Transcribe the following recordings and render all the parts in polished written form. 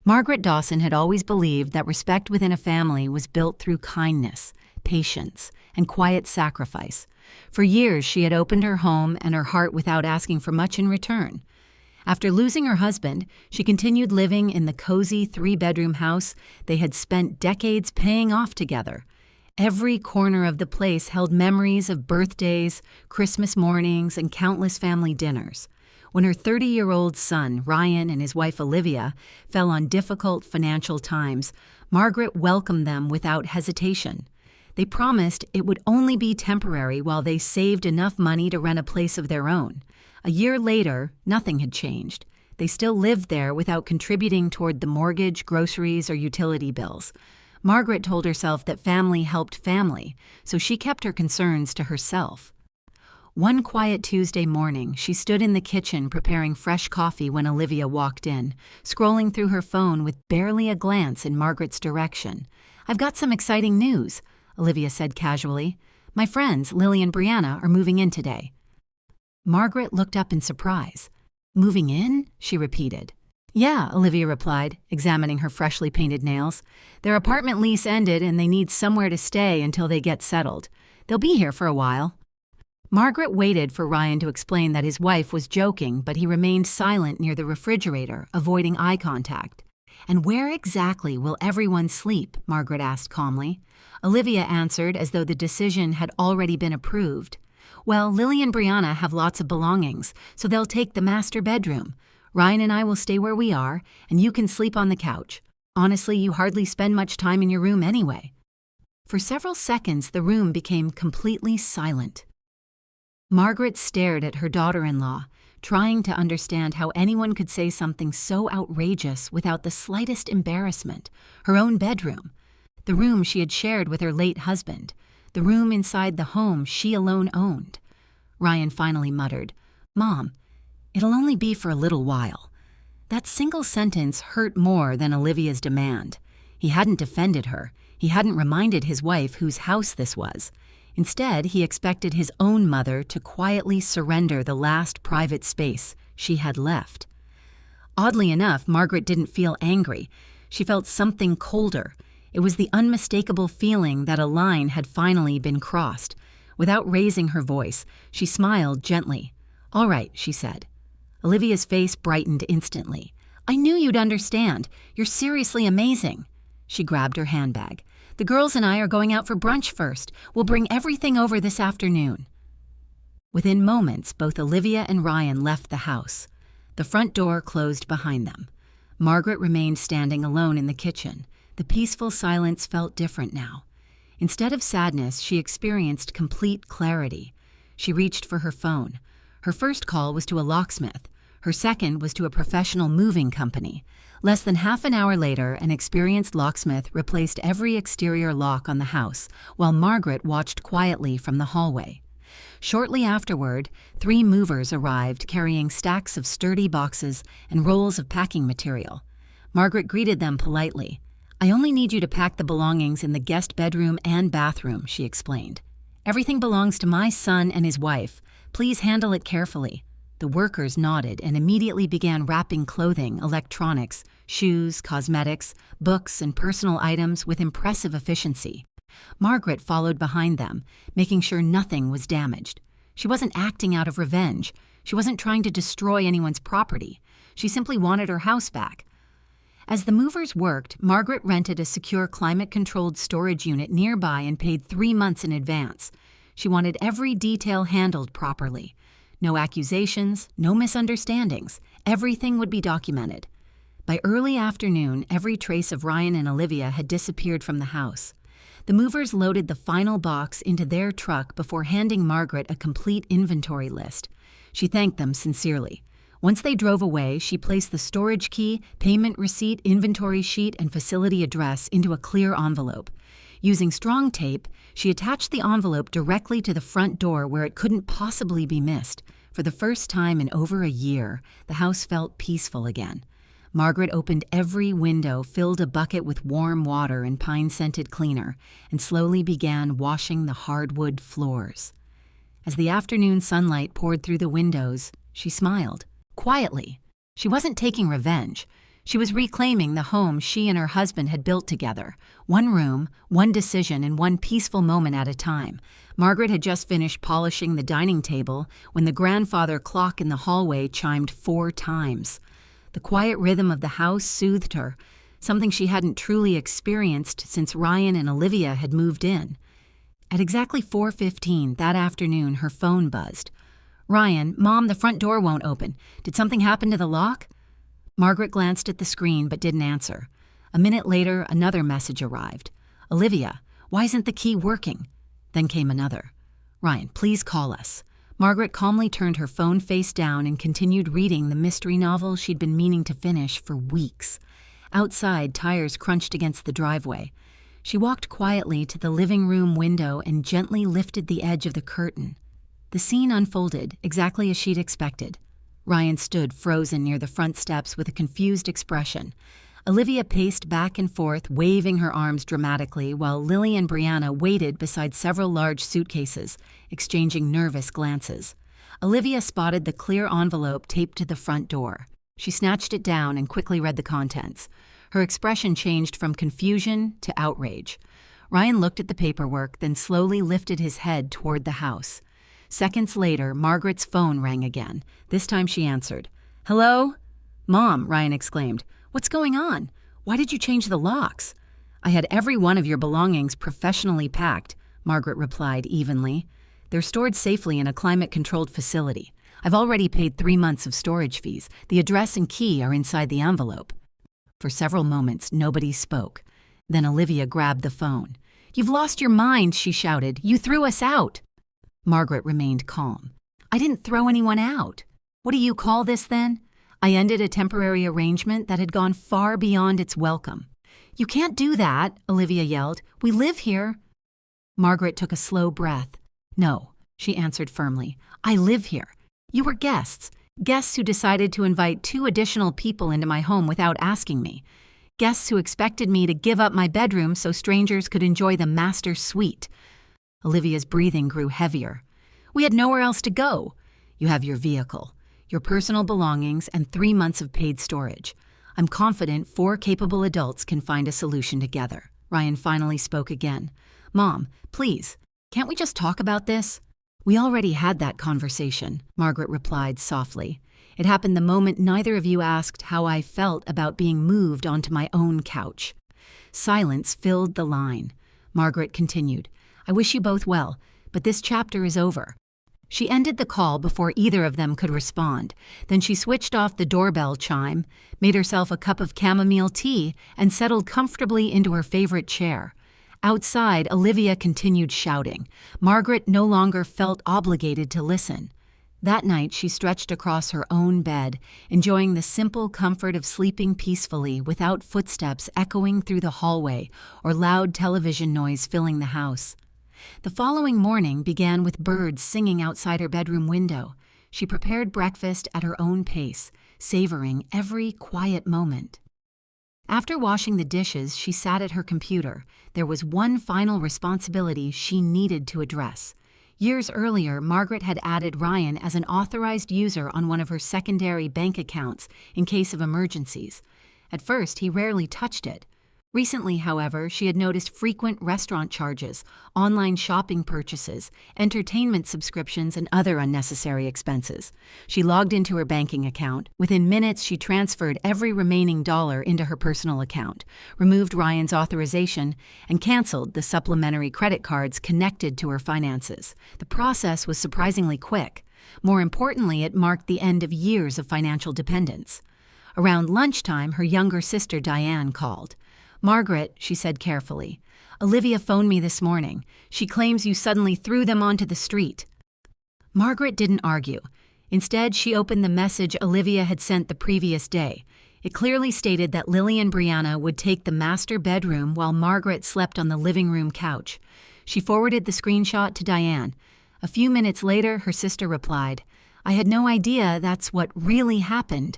Margaret Dawson had always believed that respect within a family was built through kindness, patience, and quiet sacrifice. For years, she had opened her home and her heart without asking for much in return. After losing her husband, she continued living in the cozy 3-bedroom house they had spent decades paying off together. Every corner of the place held memories of birthdays, Christmas mornings, and countless family dinners. When her 30-year-old son, Ryan, and his wife, Olivia, fell on difficult financial times, Margaret welcomed them without hesitation. They promised it would only be temporary while they saved enough money to rent a place of their own. A year later, nothing had changed. They still lived there without contributing toward the mortgage, groceries, or utility bills. Margaret told herself that family helped family, so she kept her concerns to herself. One quiet Tuesday morning, she stood in the kitchen preparing fresh coffee when Olivia walked in, scrolling through her phone with barely a glance in Margaret's direction. "I've got some exciting news," Olivia said casually. "My friends, Lily and Brianna, are moving in today." Margaret looked up in surprise. "Moving in?" she repeated. "Yeah," Olivia replied, examining her freshly painted nails. "Their apartment lease ended and they need somewhere to stay until they get settled. They'll be here for a while." Margaret waited for Ryan to explain that his wife was joking, but he remained silent near the refrigerator, avoiding eye contact. "And where exactly will everyone sleep?" Margaret asked calmly. Olivia answered as though the decision had already been approved. "Well, Lily and Brianna have lots of belongings, so they'll take the master bedroom. Ryan and I will stay where we are, and you can sleep on the couch. Honestly, you hardly spend much time in your room anyway." For several seconds, the room became completely silent. Margaret stared at her daughter-in-law, trying to understand how anyone could say something so outrageous without the slightest embarrassment. Her own bedroom, the room she had shared with her late husband, the room inside the home she alone owned. Ryan finally muttered, "Mom, it'll only be for a little while." That single sentence hurt more than Olivia's demand. He hadn't defended her. He hadn't reminded his wife whose house this was. Instead, he expected his own mother to quietly surrender the last private space she had left. Oddly enough, Margaret didn't feel angry. She felt something colder. It was the unmistakable feeling that a line had finally been crossed. Without raising her voice, she smiled gently. "All right," she said. Olivia's face brightened instantly. "I knew you'd understand. You're seriously amazing." She grabbed her handbag. "The girls and I are going out for brunch first. We'll bring everything over this afternoon." Within moments, both Olivia and Ryan left the house. The front door closed behind them. Margaret remained standing alone in the kitchen. The peaceful silence felt different now. Instead of sadness, she experienced complete clarity. She reached for her phone. Her first call was to a locksmith. Her second was to a professional moving company. Less than half an hour later, an experienced locksmith replaced every exterior lock on the house, while Margaret watched quietly from the hallway. Shortly afterward, 3 movers arrived carrying stacks of sturdy boxes and rolls of packing material. Margaret greeted them politely. "I only need you to pack the belongings in the guest bedroom and bathroom," she explained. "Everything belongs to my son and his wife. Please handle it carefully." The workers nodded and immediately began wrapping clothing, electronics, shoes, cosmetics, books, and personal items with impressive efficiency. Margaret followed behind them, making sure nothing was damaged. She wasn't acting out of revenge. She wasn't trying to destroy anyone's property. She simply wanted her house back. As the movers worked, Margaret rented a secure climate-controlled storage unit nearby and paid 3 months in advance. She wanted every detail handled properly. No accusations, no misunderstandings. Everything would be documented. By early afternoon, every trace of Ryan and Olivia had disappeared from the house. The movers loaded the final box into their truck before handing Margaret a complete inventory list. She thanked them sincerely. Once they drove away, she placed the storage key, payment receipt, inventory sheet, and facility address into a clear envelope. Using strong tape, she attached the envelope directly to the front door where it couldn't possibly be missed. For the first time in over a year, the house felt peaceful again. Margaret opened every window, filled a bucket with warm water and pine-scented cleaner, and slowly began washing the hardwood floors. As the afternoon sunlight poured through the windows, she smiled. Quietly. She wasn't taking revenge. She was reclaiming the home she and her husband had built together. One room, one decision, and one peaceful moment at a time. Margaret had just finished polishing the dining table when the grandfather clock in the hallway chimed 4 times. The quiet rhythm of the house soothed her, something she hadn't truly experienced since Ryan and Olivia had moved in. At exactly 4:15 that afternoon, her phone buzzed. "Ryan, Mom, the front door won't open. Did something happen to the lock?" Margaret glanced at the screen but didn't answer. A minute later, another message arrived. "Olivia, why isn't the key working?" Then came another. "Ryan, please call us." Margaret calmly turned her phone face down and continued reading the mystery novel she'd been meaning to finish for weeks. Outside, tires crunched against the driveway. She walked quietly to the living room window and gently lifted the edge of the curtain. The scene unfolded exactly as she'd expected. Ryan stood frozen near the front steps with a confused expression. Olivia paced back and forth, waving her arms dramatically, while Lily and Brianna waited beside several large suitcases, exchanging nervous glances. Olivia spotted the clear envelope taped to the front door. She snatched it down and quickly read the contents. Her expression changed from confusion to outrage. Ryan looked at the paperwork, then slowly lifted his head toward the house. Seconds later, Margaret's phone rang again. This time she answered. "Hello?" "Mom," Ryan exclaimed. "What's going on? Why did you change the locks?" "I had every one of your belongings professionally packed," Margaret replied evenly. "They're stored safely in a climate-controlled facility. I've already paid 3 months of storage fees. The address and key are inside the envelope." For several moments, nobody spoke. Then Olivia grabbed the phone. "You've lost your mind," she shouted. "You threw us out." Margaret remained calm. "I didn't throw anyone out. What do you call this, then? I ended a temporary arrangement that had gone far beyond its welcome." "You can't do that," Olivia yelled. "We live here." Margaret took a slow breath. "No," she answered firmly. "I live here. You were guests who decided to invite 2 additional people into my home without asking me. Guests who expected me to give up my bedroom so strangers could enjoy the master suite." Olivia's breathing grew heavier. "We had nowhere else to go. You have your vehicle, your personal belongings, and 3 months of paid storage. I'm confident 4 capable adults can find a solution together." Ryan finally spoke again. "Mom, please, can't we just talk about this?" "We already had that conversation," Margaret replied softly. "It happened the moment neither of you asked how I felt about being moved onto my own couch." Silence filled the line. Margaret continued. "I wish you both well, but this chapter is over." She ended the call before either of them could respond. Then she switched off the doorbell chime, made herself a cup of chamomile tea, and settled comfortably into her favorite chair. Outside, Olivia continued shouting. Margaret no longer felt obligated to listen. That night, she stretched across her own bed, enjoying the simple comfort of sleeping peacefully without footsteps echoing through the hallway or loud television noise filling the house. The following morning began with birds singing outside her bedroom window. She prepared breakfast at her own pace, savoring every quiet moment. After washing the dishes, she sat at her computer. There was one final responsibility she needed to address. Years earlier, Margaret had added Ryan as an authorized user on one of her secondary bank accounts in case of emergencies. At first, he rarely touched it. Recently, however, she had noticed frequent restaurant charges, online shopping purchases, entertainment subscriptions, and other unnecessary expenses. She logged into her banking account. Within minutes, she transferred every remaining dollar into her personal account, removed Ryan's authorization, and canceled the supplementary credit cards connected to her finances. The process was surprisingly quick. More importantly, it marked the end of years of financial dependence. Around lunchtime, her younger sister Diane called. "Margaret," she said carefully, "Olivia phoned me this morning. She claims you suddenly threw them onto the street." Margaret didn't argue. Instead, she opened the message Olivia had sent the previous day. It clearly stated that Lily and Brianna would take the master bedroom while Margaret slept on the living room couch. She forwarded the screenshot to Diane. A few minutes later, her sister replied, "I had no idea that's what really happened."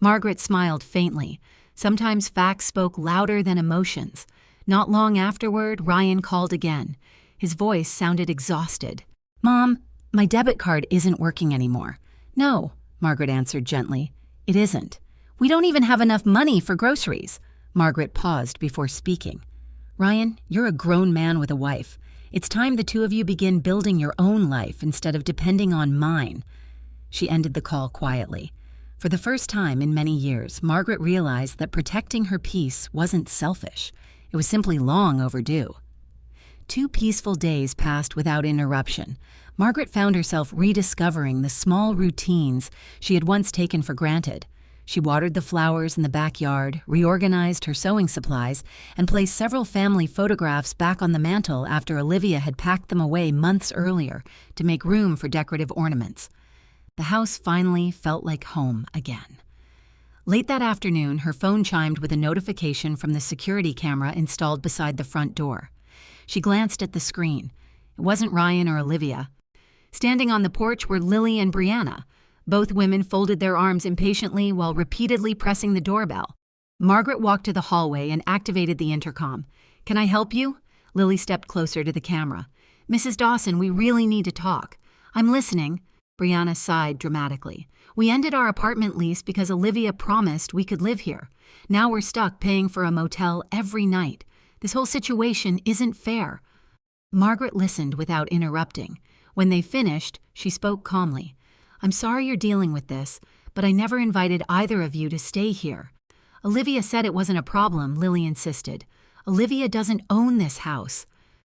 Margaret smiled faintly. Sometimes facts spoke louder than emotions. Not long afterward, Ryan called again. His voice sounded exhausted. "Mom, my debit card isn't working anymore." "No," Margaret answered gently. "It isn't. We don't even have enough money for groceries. Margaret paused before speaking. Ryan, you're a grown man with a wife. It's time the two of you begin building your own life instead of depending on mine. She ended the call quietly. For the first time in many years, Margaret realized that protecting her peace wasn't selfish. It was simply long overdue. 2 peaceful days passed without interruption. Margaret found herself rediscovering the small routines she had once taken for granted. She watered the flowers in the backyard, reorganized her sewing supplies, and placed several family photographs back on the mantel after Olivia had packed them away months earlier to make room for decorative ornaments. The house finally felt like home again. Late that afternoon, her phone chimed with a notification from the security camera installed beside the front door. She glanced at the screen. It wasn't Ryan or Olivia. Standing on the porch were Lily and Brianna. Both women folded their arms impatiently while repeatedly pressing the doorbell. Margaret walked to the hallway and activated the intercom. "Can I help you?" Lily stepped closer to the camera. "Mrs. Dawson, we really need to talk." "I'm listening." Brianna sighed dramatically. "We ended our apartment lease because Olivia promised we could live here. Now we're stuck paying for a motel every night. This whole situation isn't fair." Margaret listened without interrupting. When they finished, she spoke calmly. "I'm sorry you're dealing with this, but I never invited either of you to stay here." "Olivia said it wasn't a problem," Lily insisted. "Olivia doesn't own this house."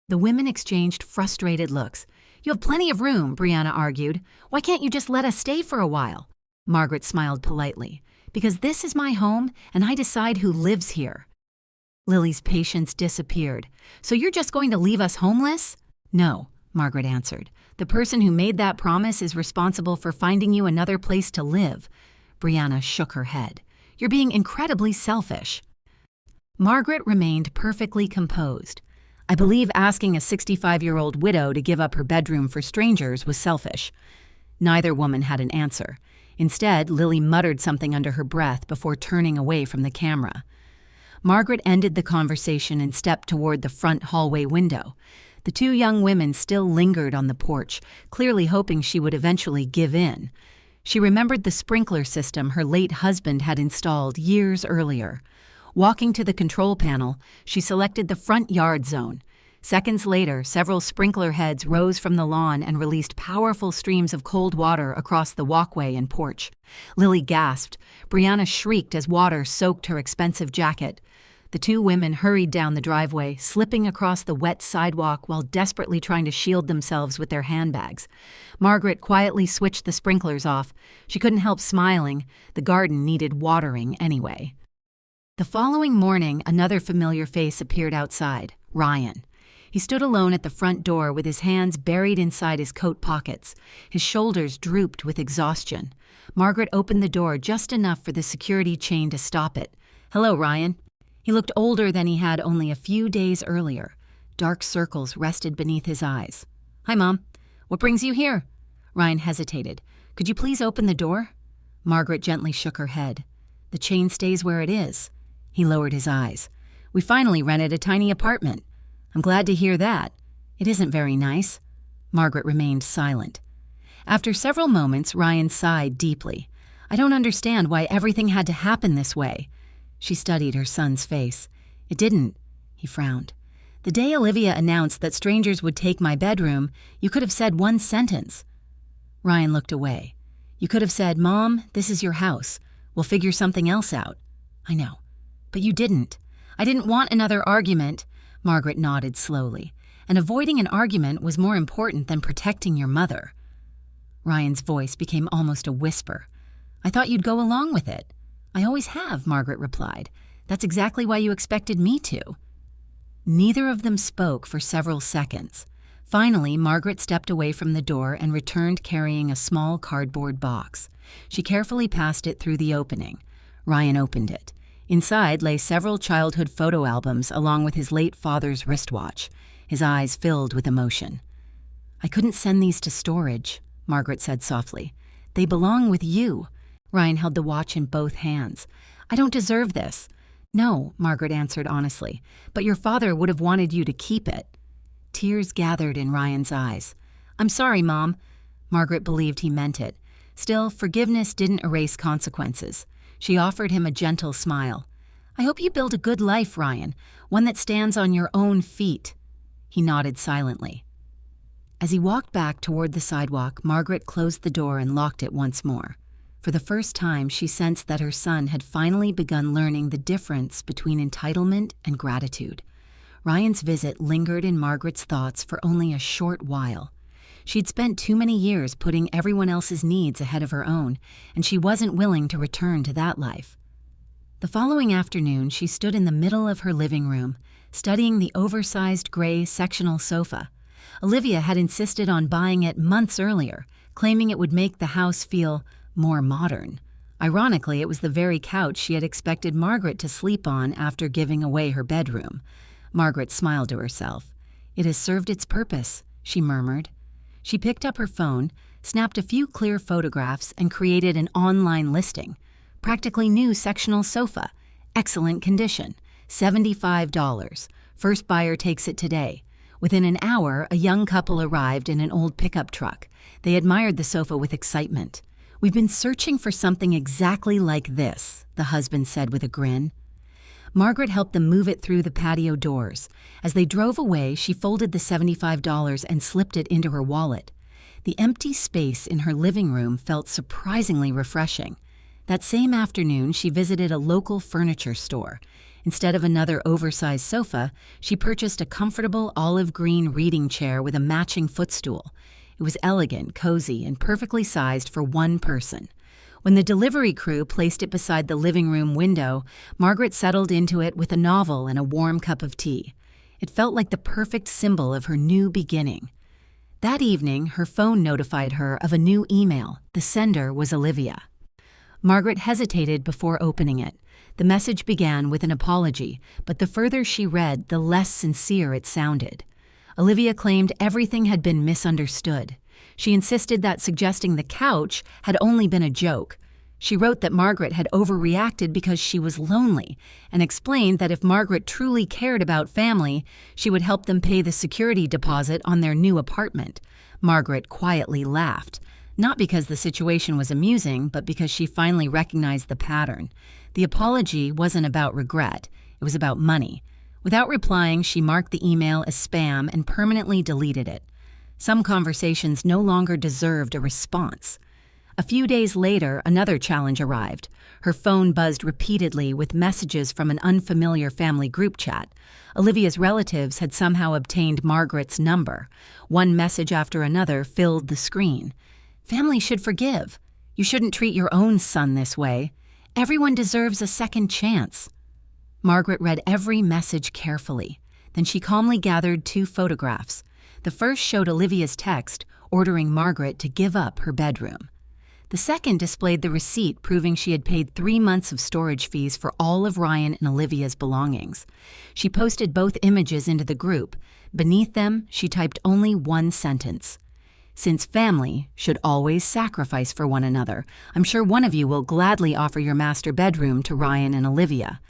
The women exchanged frustrated looks. "You have plenty of room," Brianna argued. "Why can't you just let us stay for a while?" Margaret smiled politely. "Because this is my home, and I decide who lives here." Lily's patience disappeared. "So you're just going to leave us homeless?" "No," Margaret answered. "The person who made that promise is responsible for finding you another place to live." Brianna shook her head. "You're being incredibly selfish." Margaret remained perfectly composed. "I believe asking a 65-year-old widow to give up her bedroom for strangers was selfish." Neither woman had an answer. Instead, Lily muttered something under her breath before turning away from the camera. Margaret ended the conversation and stepped toward the front hallway window. The 2 young women still lingered on the porch, clearly hoping she would eventually give in. She remembered the sprinkler system her late husband had installed years earlier. Walking to the control panel, she selected the front yard zone. Seconds later, several sprinkler heads rose from the lawn and released powerful streams of cold water across the walkway and porch. Lily gasped. Brianna shrieked as water soaked her expensive jacket. The 2 women hurried down the driveway, slipping across the wet sidewalk while desperately trying to shield themselves with their handbags. Margaret quietly switched the sprinklers off. She couldn't help smiling. The garden needed watering anyway. The following morning, another familiar face appeared outside, Ryan. He stood alone at the front door with his hands buried inside his coat pockets. His shoulders drooped with exhaustion. Margaret opened the door just enough for the security chain to stop it. "Hello, Ryan." He looked older than he had only a few days earlier. Dark circles rested beneath his eyes. "Hi, Mom. What brings you here?" Ryan hesitated. "Could you please open the door?" Margaret gently shook her head. "The chain stays where it is." He lowered his eyes. "We finally rented a tiny apartment." "I'm glad to hear that." "It isn't very nice." Margaret remained silent. After several moments, Ryan sighed deeply. "I don't understand why everything had to happen this way." She studied her son's face. "It didn't." He frowned. "The day Olivia announced that strangers would take my bedroom, you could have said one sentence." Ryan looked away. "You could have said, 'Mom, this is your house. We'll figure something else out.'" "I know. But you didn't." "I didn't want another argument." Margaret nodded slowly. "And avoiding an argument was more important than protecting your mother." Ryan's voice became almost a whisper. "I thought you'd go along with it." "I always have," Margaret replied. "That's exactly why you expected me to." Neither of them spoke for several seconds. Finally, Margaret stepped away from the door and returned carrying a small cardboard box. She carefully passed it through the opening. Ryan opened it. Inside lay several childhood photo albums along with his late father's wristwatch. His eyes filled with emotion. "I couldn't send these to storage," Margaret said softly. "They belong with you." Ryan held the watch in both hands. "I don't deserve this." "No," Margaret answered honestly, "but your father would have wanted you to keep it." Tears gathered in Ryan's eyes. "I'm sorry, Mom." Margaret believed he meant it. Still, forgiveness didn't erase consequences. She offered him a gentle smile. "I hope you build a good life, Ryan, one that stands on your own feet." He nodded silently. As he walked back toward the sidewalk, Margaret closed the door and locked it once more. For the first time, she sensed that her son had finally begun learning the difference between entitlement and gratitude. Ryan's visit lingered in Margaret's thoughts for only a short while. She'd spent too many years putting everyone else's needs ahead of her own, and she wasn't willing to return to that life. The following afternoon, she stood in the middle of her living room, studying the oversized gray sectional sofa. Olivia had insisted on buying it months earlier, claiming it would make the house feel more modern. Ironically, it was the very couch she had expected Margaret to sleep on after giving away her bedroom. Margaret smiled to herself. "It has served its purpose," she murmured. She picked up her phone, snapped a few clear photographs, and created an online listing. Practically new sectional sofa, excellent condition, $75. First buyer takes it today. Within an hour, a young couple arrived in an old pickup truck. They admired the sofa with excitement. "We've been searching for something exactly like this," the husband said with a grin. Margaret helped them move it through the patio doors. As they drove away, she folded the $75 and slipped it into her wallet. The empty space in her living room felt surprisingly refreshing. That same afternoon, she visited a local furniture store. Instead of another oversized sofa, she purchased a comfortable olive green reading chair with a matching footstool. It was elegant, cozy, and perfectly sized for one person. When the delivery crew placed it beside the living room window, Margaret settled into it with a novel and a warm cup of tea. It felt like the perfect symbol of her new beginning. That evening, her phone notified her of a new email. The sender was Olivia. Margaret hesitated before opening it. The message began with an apology, but the further she read, the less sincere it sounded. Olivia claimed everything had been misunderstood. She insisted that suggesting the couch had only been a joke. She wrote that Margaret had overreacted because she was lonely, and explained that if Margaret truly cared about family, she would help them pay the security deposit on their new apartment. Margaret quietly laughed, not because the situation was amusing, but because she finally recognized the pattern. The apology wasn't about regret, it was about money. Without replying, she marked the email as spam and permanently deleted it. Some conversations no longer deserved a response. A few days later, another challenge arrived. Her phone buzzed repeatedly with messages from an unfamiliar family group chat. Olivia's relatives had somehow obtained Margaret's number. One message after another filled the screen. "Family should forgive. You shouldn't treat your own son this way. Everyone deserves a second chance." Margaret read every message carefully. Then she calmly gathered 2 photographs. The first showed Olivia's text ordering Margaret to give up her bedroom. The second displayed the receipt proving she had paid 3 months of storage fees for all of Ryan and Olivia's belongings. She posted both images into the group. Beneath them, she typed only one sentence. "Since family should always sacrifice for one another, I'm sure one of you will gladly offer your master bedroom to Ryan and Olivia."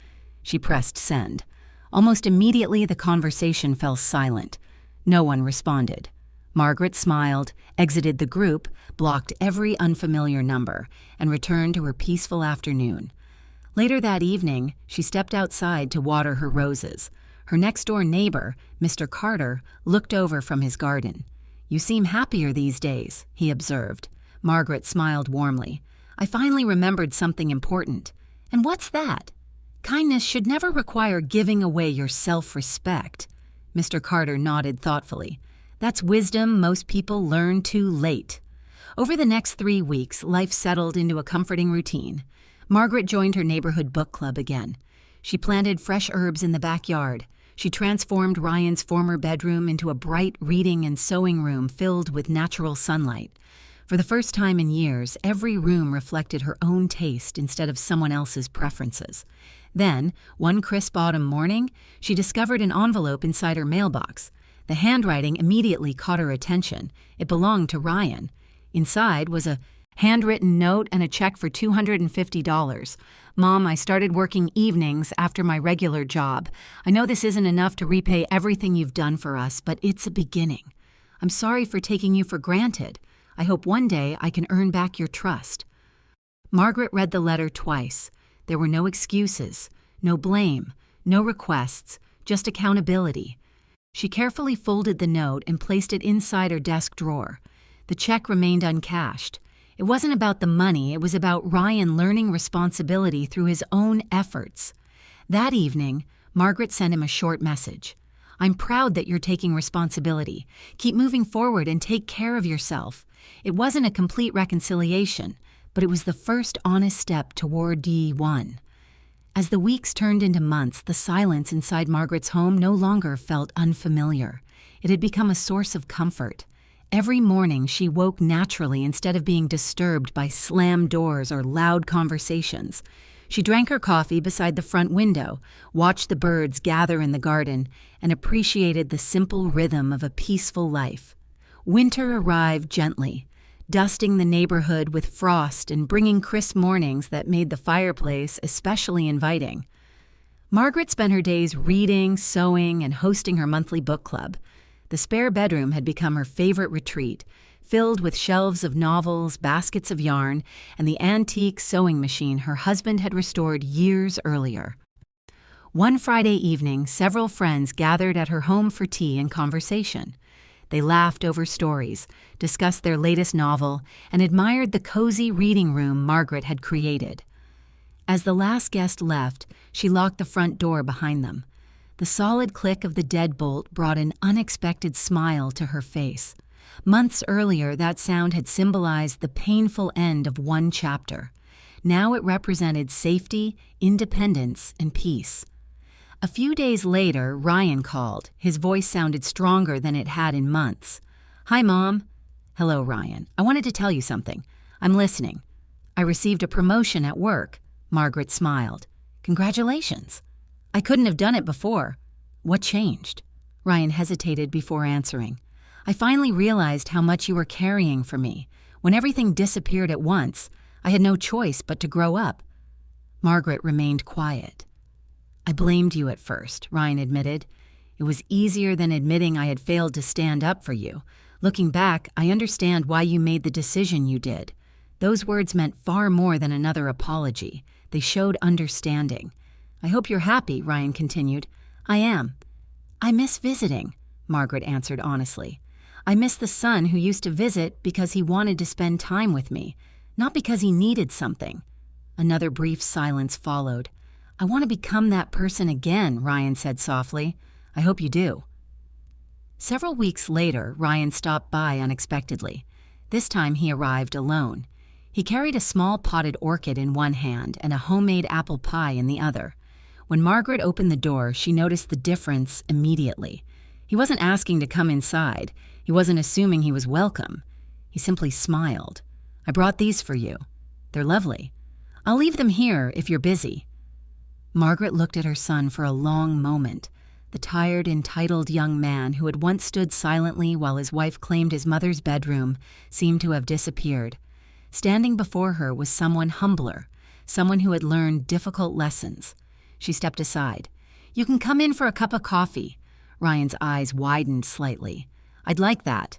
She pressed send. Almost immediately, the conversation fell silent. No one responded. Margaret smiled, exited the group, blocked every unfamiliar number, and returned to her peaceful afternoon. Later that evening, she stepped outside to water her roses. Her next-door neighbor, Mr. Carter, looked over from his garden. "You seem happier these days," he observed. Margaret smiled warmly. "I finally remembered something important." "And what's that?" "Kindness should never require giving away your self-respect." Mr. Carter nodded thoughtfully. "That's wisdom most people learn too late." Over the next 3 weeks, life settled into a comforting routine. Margaret joined her neighborhood book club again. She planted fresh herbs in the backyard. She transformed Ryan's former bedroom into a bright reading and sewing room filled with natural sunlight. For the first time in years, every room reflected her own taste instead of someone else's preferences. Then, one crisp autumn morning, she discovered an envelope inside her mailbox. The handwriting immediately caught her attention. It belonged to Ryan. Inside was a handwritten note and a check for $250. "Mom, I started working evenings after my regular job. I know this isn't enough to repay everything you've done for us, but it's a beginning. I'm sorry for taking you for granted. I hope one day I can earn back your trust." Margaret read the letter twice. There were no excuses, no blame, no requests, just accountability. She carefully folded the note and placed it inside her desk drawer. The check remained uncashed. It wasn't about the money, it was about Ryan learning responsibility through his own efforts. That evening, Margaret sent him a short message. "I'm proud that you're taking responsibility. Keep moving forward and take care of yourself." It wasn't a complete reconciliation, but it was the first honest step toward D1. As the weeks turned into months, the silence inside Margaret's home no longer felt unfamiliar. It had become a source of comfort. Every morning she woke naturally instead of being disturbed by slammed doors or loud conversations. She drank her coffee beside the front window, watched the birds gather in the garden, and appreciated the simple rhythm of a peaceful life. Winter arrived gently, dusting the neighborhood with frost and bringing crisp mornings that made the fireplace especially inviting. Margaret spent her days reading, sewing, and hosting her monthly book club. The spare bedroom had become her favorite retreat, filled with shelves of novels, baskets of yarn, and the antique sewing machine her husband had restored years earlier. One Friday evening, several friends gathered at her home for tea and conversation. They laughed over stories, discussed their latest novel, and admired the cozy reading room Margaret had created. As the last guest left, she locked the front door behind them. The solid click of the deadbolt brought an unexpected smile to her face. Months earlier, that sound had symbolized the painful end of one chapter. Now it represented safety, independence, and peace. A few days later, Ryan called. His voice sounded stronger than it had in months. "Hi, Mom." "Hello, Ryan. I wanted to tell you something. I'm listening." "I received a promotion at work." Margaret smiled. "Congratulations." "I couldn't have done it before." "What changed?" Ryan hesitated before answering. "I finally realized how much you were carrying for me. When everything disappeared at once, I had no choice but to grow up." Margaret remained quiet. "I blamed you at first," Ryan admitted. "It was easier than admitting I had failed to stand up for you. Looking back, I understand why you made the decision you did." Those words meant far more than another apology. They showed understanding. "I hope you're happy," Ryan continued. "I am." "I miss visiting," Margaret answered honestly. "I miss the son who used to visit because he wanted to spend time with me, not because he needed something." Another brief silence followed. "I want to become that person again," Ryan said softly. "I hope you do." Several weeks later, Ryan stopped by unexpectedly. This time he arrived alone. He carried a small potted orchid in one hand and a homemade apple pie in the other. When Margaret opened the door, she noticed the difference immediately. He wasn't asking to come inside. He wasn't assuming he was welcome. He simply smiled. "I brought these for you. They're lovely. I'll leave them here if you're busy." Margaret looked at her son for a long moment. The tired, entitled young man who had once stood silently while his wife claimed his mother's bedroom seemed to have disappeared. Standing before her was someone humbler, someone who had learned difficult lessons. She stepped aside. "You can come in for a cup of coffee." Ryan's eyes widened slightly. "I'd like that."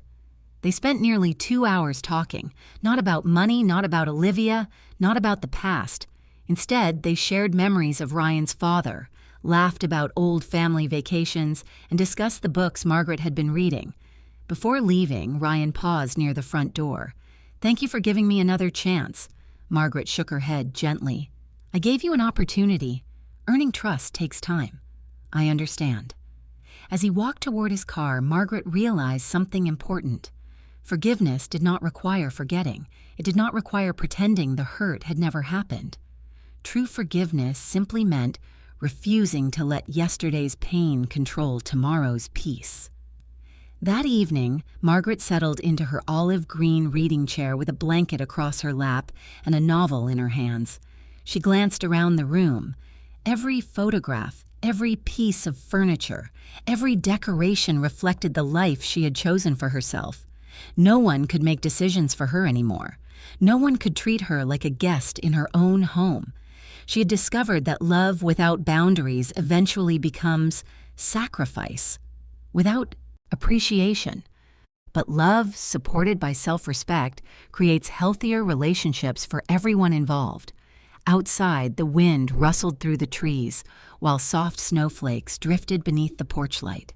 They spent nearly 2 hours talking, not about money, not about Olivia, not about the past. Instead, they shared memories of Ryan's father, laughed about old family vacations, and discussed the books Margaret had been reading. Before leaving, Ryan paused near the front door. "Thank you for giving me another chance." Margaret shook her head gently. "I gave you an opportunity. Earning trust takes time." "I understand." As he walked toward his car, Margaret realized something important. Forgiveness did not require forgetting. It did not require pretending the hurt had never happened. True forgiveness simply meant refusing to let yesterday's pain control tomorrow's peace. That evening, Margaret settled into her olive green reading chair with a blanket across her lap and a novel in her hands. She glanced around the room. Every photograph, every piece of furniture, every decoration reflected the life she had chosen for herself. No one could make decisions for her anymore. No one could treat her like a guest in her own home. She had discovered that love without boundaries eventually becomes sacrifice, without appreciation. But love, supported by self-respect, creates healthier relationships for everyone involved. Outside, the wind rustled through the trees, while soft snowflakes drifted beneath the porch light.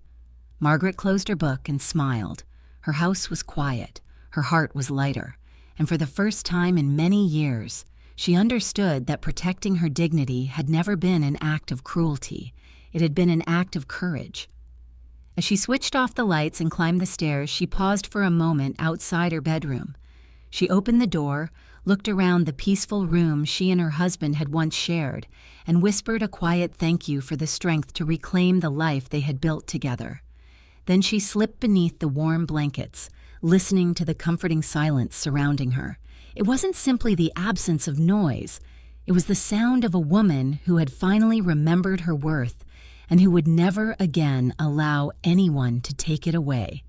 Margaret closed her book and smiled. Her house was quiet, her heart was lighter, and for the first time in many years, she understood that protecting her dignity had never been an act of cruelty. It had been an act of courage. As she switched off the lights and climbed the stairs, she paused for a moment outside her bedroom. She opened the door, looked around the peaceful room she and her husband had once shared, and whispered a quiet thank you for the strength to reclaim the life they had built together. Then she slipped beneath the warm blankets, listening to the comforting silence surrounding her. It wasn't simply the absence of noise. It was the sound of a woman who had finally remembered her worth and who would never again allow anyone to take it away.